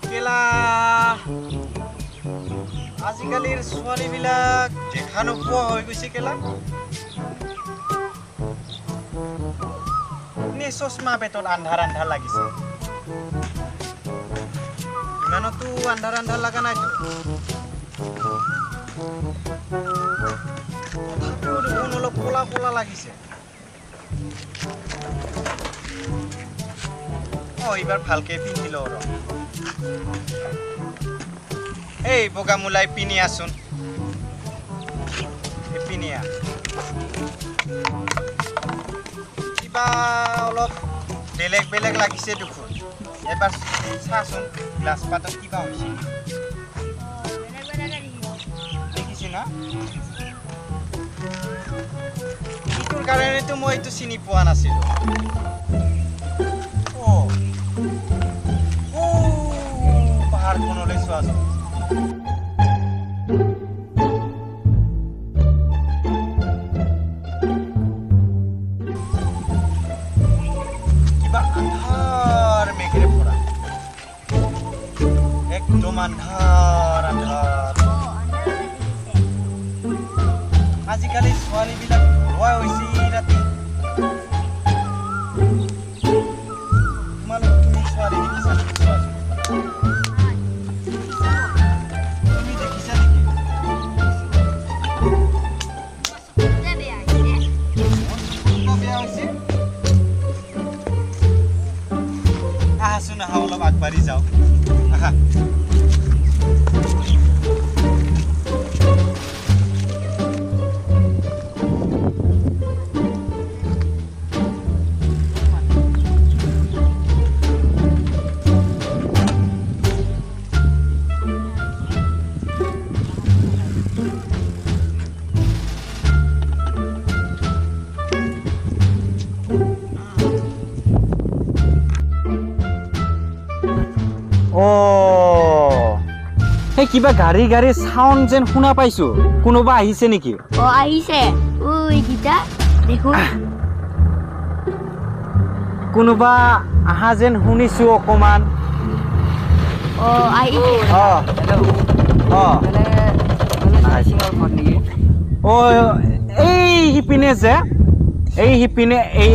কেলা আজিকালিৰ ছোৱালীবিলাক দেখা নোপোৱা হৈ গৈছে কেলা নে চশমা পেটত আন্ধাৰ আন্ধাৰ লাগিছে ইমানতো আন্ধাৰ আন্ধাৰ লগা নাইতো তথাপিও দেখোন অলপ ক'লা ক'লা লাগিছে এইবাৰ ভালকে পিন্ধি লওঁ ৰ এই বগা মুলাই পিনি আসুন পিনিয়া কিবা অলপ বেলেগ বেলেগ লাগিছে দেখোন এবাৰ চাচোন গ্লাস পাতত কিবা হৈছে দেখিছে না ইটোৰ কাৰণেতো মই এইটো চিনি পোৱা নাছিলো পাহাৰখনলৈ চোৱাচোন কিবা আন্ধাৰ মেঘেৰে ভৰা একদম আন্ধাৰ আন্ধাৰ আজিকালি ছোৱালীবিলাক ভুৱা হৈছে ৰাতি তুমি ছোৱালী দেখিছা অলপ আগবাঢ়ি যাওঁ আহা কিবা গাড়ী গাড়ী সাউন্ড যেন শুনা পাইছো কোনোবা আহিছে নেকি আহিছে ওই গীতা দেখো কোনোবা আহা যেন শুনিছো অকমান আহিছে এই হিপিনে যে এই হিপিনে এই